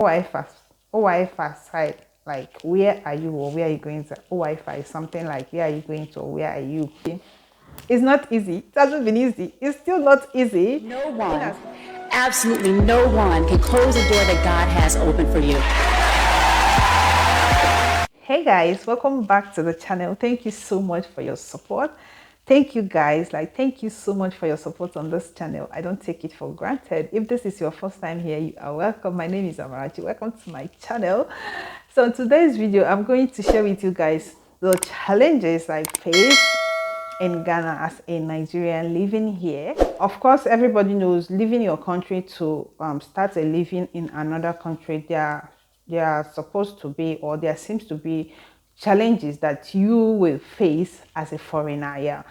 OIFA side, like where are you or where are you going to? OIFA is something like where are you going to or where are you? It's not easy. It hasn't been easy. It's still not easy. No one, absolutely no one can close the door that God has open for you. Hey guys, welcome back to the channel. Thank you so much for your support. Thank you guys, thank you so much for your support on this channel. I don't take it for granted. If this is your first time here, you are welcome. My name is Amarachi. Welcome to my channel. So in today's video, I'm going to share with you guys the challenges I face in Ghana as a Nigerian living here. Of course, everybody knows leaving your country to start a living in another country, there are supposed to be, or there seems to be, challenges that you will face as a foreigner. Yeah,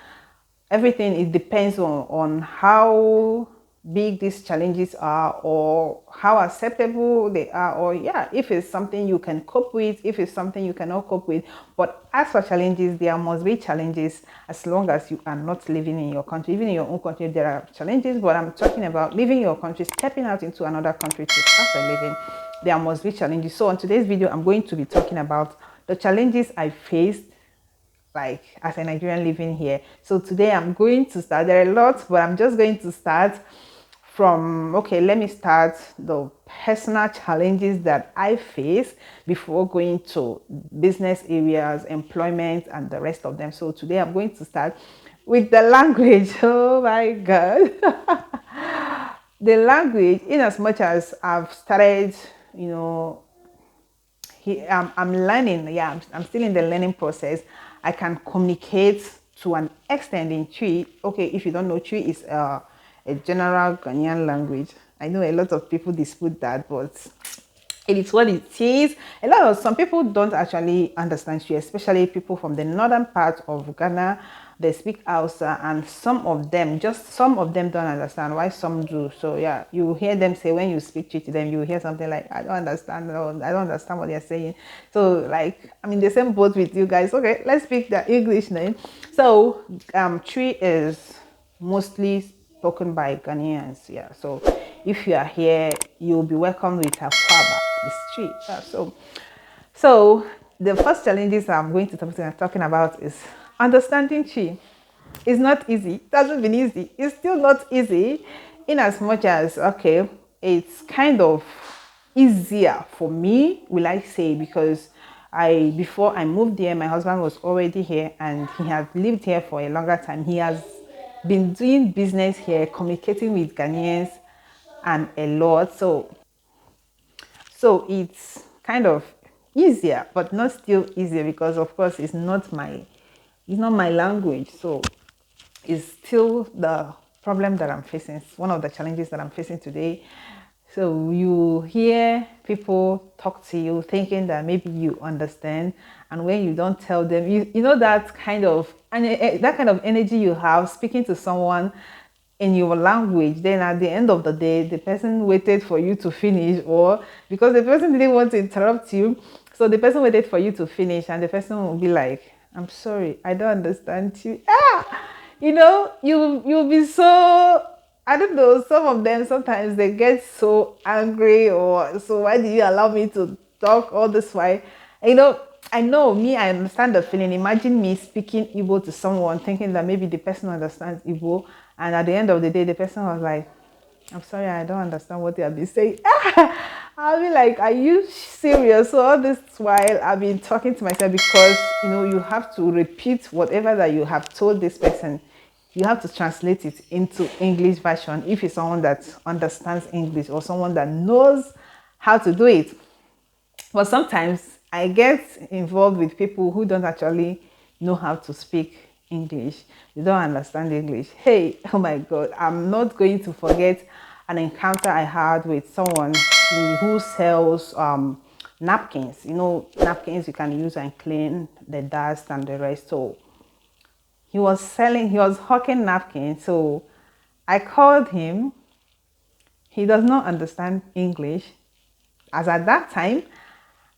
everything, it depends on how big these challenges are, or how acceptable they are, or yeah, if it's something you can cope with, if it's something you cannot cope with. But as for challenges, there must be challenges as long as you are not living in your country. Even in your own country there are challenges, but I'm talking about leaving your country, stepping out into another country to start a living. There must be challenges. So on today's video, I'm going to be talking about the challenges I faced like as a Nigerian living here. So today I'm going to start, there are a lot, but I'm just going to start from, okay, let me start the personal challenges that I face before going to business areas, employment, and the rest of them. So today I'm going to start with the language. Oh my God. The language, in as much as I've started, I'm learning. Yeah, I'm still in the learning process. I can communicate to an extent in Twi. Okay, if you don't know, Twi is a general Ghanaian language. I know a lot of people dispute that, but it is what it is. Some people don't actually understand Twi, especially people from the northern part of Ghana. They speak Hausa, and some of them don't understand, why some do. So yeah, you hear them say, when you speak to them, you hear something like, I don't understand, or I don't understand what they're saying. So like, I'm in the same boat with you guys. Okay, let's speak the English name. So Twi is mostly spoken by Ghanaians. Yeah, so if you are here, you'll be welcomed with a kwaba, the street. Yeah, so the first challenges I'm going to talking about is understanding Twi. It's not easy. It hasn't been easy. It's still not easy, in as much as, okay, it's kind of easier for me, will I say, because before I moved here, my husband was already here and he has lived here for a longer time. He has been doing business here, communicating with Ghanaians and a lot. So it's kind of easier, but not still easier, because of course it's not my language. So it's still the problem that I'm facing. It's one of the challenges that I'm facing today. So you hear people talk to you thinking that maybe you understand, and when you don't tell them, you know that kind of energy you have speaking to someone in your language, then at the end of the day, the person waited for you to finish, or because the person didn't want to interrupt you, so the person waited for you to finish, and the person will be like, I'm sorry, I don't understand you. You'll be so, I don't know, some of them, sometimes they get so angry, or so why did you allow me to talk all this while? I know me, I understand the feeling. Imagine me speaking Igbo to someone thinking that maybe the person understands Igbo, and at the end of the day, the person was like, I'm sorry, I don't understand what you have been saying. I'll be like, are you serious? So all this while I've been talking to myself, because you have to repeat whatever that you have told this person. You have to translate it into English version if it's someone that understands English, or someone that knows how to do it. But sometimes I get involved with people who don't actually know how to speak English. They don't understand English. Hey, oh my God, I'm not going to forget an encounter I had with someone who sells napkins. Napkins you can use and clean the dust and the rest. So he was hawking napkins. So I called him. He does not understand English. As at that time,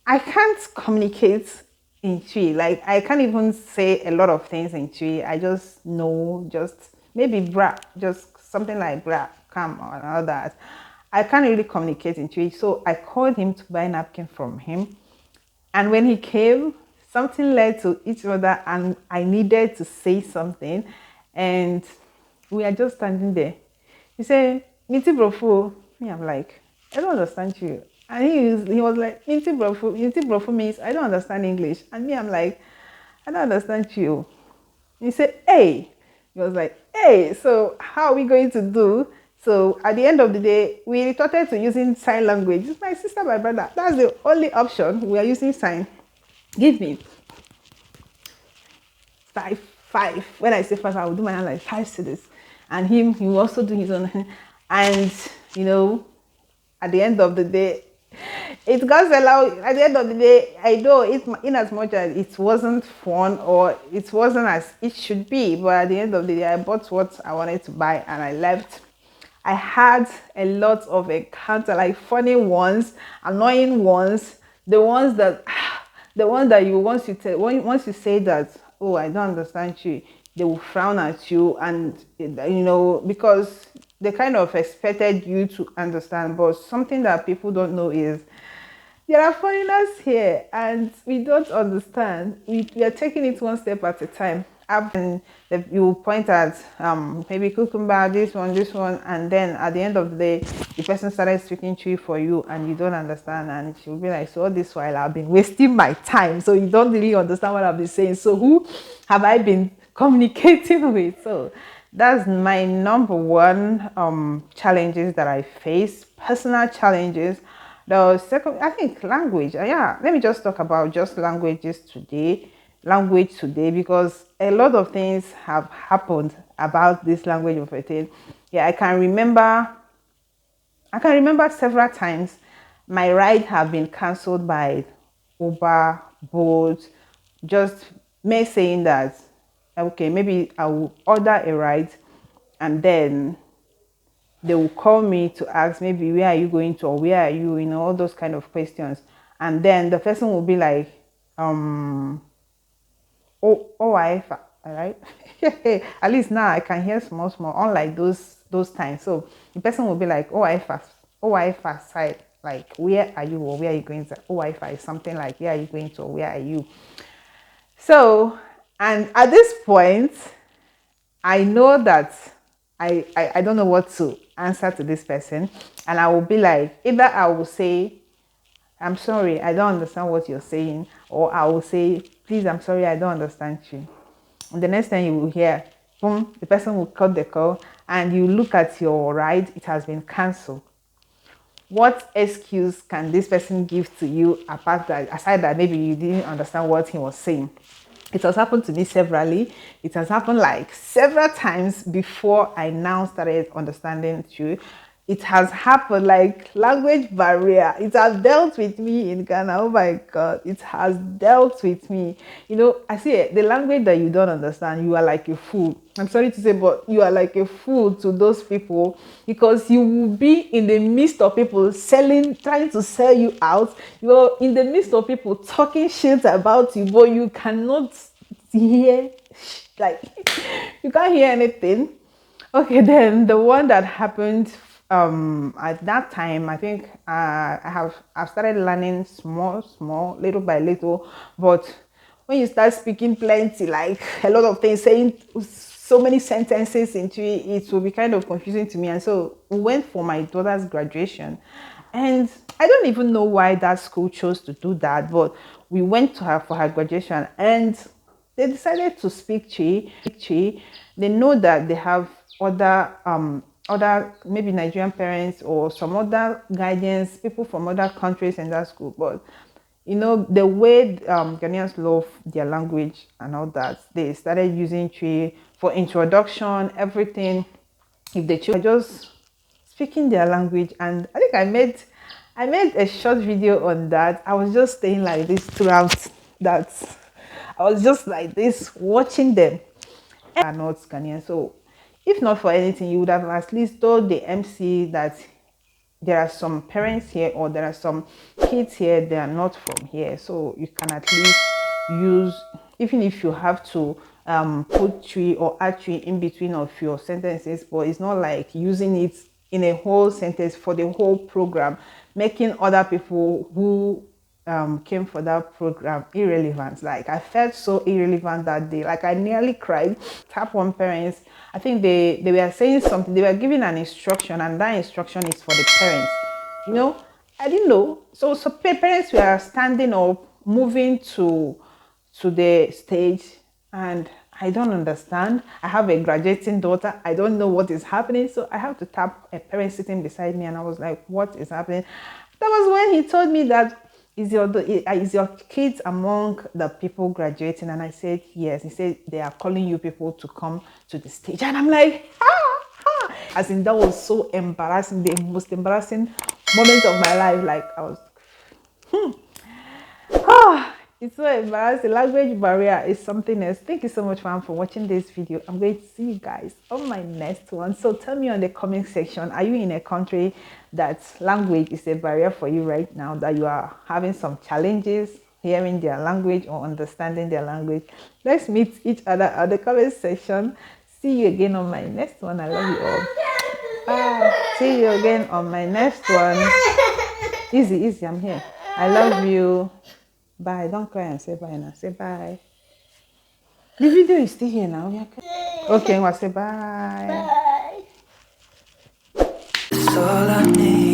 I can't communicate in Twi. Like, I can't even say a lot of things in Twi. I just know, just maybe bra, just something like bra, come, or all that. I can't really communicate in Twi. So I called him to buy napkin from him. And when he came, something led to each other, and I needed to say something. And we are just standing there. He said, Minti Brofu. Me, I'm like, I don't understand you. And he was like, Minti Brofu. Minti Brofu means I don't understand English. And me, I'm like, I don't understand you. He said, hey. He was like, hey, so how are we going to do? So at the end of the day, we resorted to using sign language. It's my sister, my brother. That's the only option. We are using sign. Give me 5. When I say 5, I will do my hand like 5 to this. And he will also do his own. And, you know, at the end of the day, it got allowed. At the end of the day, I know it, in as much as it wasn't fun or it wasn't as it should be, but at the end of the day, I bought what I wanted to buy and I left. I had a lot of encounters, like funny ones, annoying ones, the ones that you once you say that, oh, I don't understand you, they will frown at you, and you know, because they kind of expected you to understand. But something that people don't know is there are foreigners here and we don't understand. We are taking it one step at a time. And you point at maybe cucumber, this one, and then at the end of the day, the person started speaking to you for you and you don't understand, and she'll be like, so all this while I've been wasting my time, so you don't really understand what I've been saying. So who have I been communicating with? So that's my number one challenges that I face, personal challenges. The second, I think, language. Yeah, let me just talk about just language today, because a lot of things have happened about this language of a thing. Yeah, I can remember several times my ride have been cancelled by Uber, Bolt, just me saying that, okay, maybe I will order a ride, and then they will call me to ask maybe where are you going to, or where are you, you know, all those kind of questions. And then the person will be like, I, all right. At least now I can hear small, unlike those times. So the person will be like, I fast side, like where are you, or where are you going to? I is something like where are you going to, or where are you? So, and at this point, I know that I don't know what to answer to this person, and I will be like, either I will say, I'm sorry, I don't understand what you're saying, or I will say, please, I'm sorry, I don't understand you. And the next time you will hear, boom, the person will cut the call, and you look at your ride, it has been cancelled. What excuse can this person give to you aside that maybe you didn't understand what he was saying? It has happened to me severally. It has happened like several times before I now started understanding you. It has happened like language barrier. It has dealt with me in Ghana. Oh my God, it has dealt with me. You know, I see the language that you don't understand, you are like a fool. I'm sorry to say, but you are like a fool to those people, because you will be in the midst of people trying to sell you out. You're in the midst of people talking shit about you, but you cannot hear, like, you can't hear anything. Okay, then the one that happened at that time, I think I've started learning small, little by little. But when you start speaking plenty, like a lot of things, saying so many sentences into it, it will be kind of confusing to me. And so we went for my daughter's graduation, and I don't even know why that school chose to do that, but we went to her for her graduation, and they decided to speak Chi. They know that they have other maybe Nigerian parents or some other guardians, people from other countries in that school. But you know, the way Ghanaians love their language and all that, they started using Chi for introduction, everything. If they choose, just speaking their language. And I think I made a short video on that. I was just staying like this throughout that. I was just like this watching them. Are not Ghanaian. So if not for anything, you would have at least told the MC that there are some parents here, or there are some kids here, they are not from here. So you can at least use, even if you have to put tree or add tree in between of your sentences, but it's not like using it in a whole sentence for the whole program, making other people who came for that program irrelevant. Like, I felt so irrelevant that day. Like, I nearly cried. Tap one parents, I think they were saying something, they were giving an instruction, and that instruction is for the parents. You know, I didn't know. So parents were standing up, moving to the stage, and I don't understand. I have a graduating daughter. I don't know what is happening. So I have to tap a parent sitting beside me, and I was like, what is happening? That was when he told me that, is your kids among the people graduating? And I said, yes. He said, they are calling you people to come to the stage. And I'm like, as in, that was so embarrassing, the most embarrassing moment of my life. Like, I was, it's so embarrassing. Language barrier is something else. Thank you so much, fam, for watching this video. I'm going to see you guys on my next one. So tell me on the comment section, are you in a country that language is a barrier for you right now, that you are having some challenges hearing their language or understanding their language? Let's meet each other at the comment section. See you again on my next one. I love you all. Bye. See you again on my next one. Easy, I'm here. I love you. Bye. Don't cry and say bye now. Say bye. The video is still here now. Okay, well, say bye. Bye. That's all I need.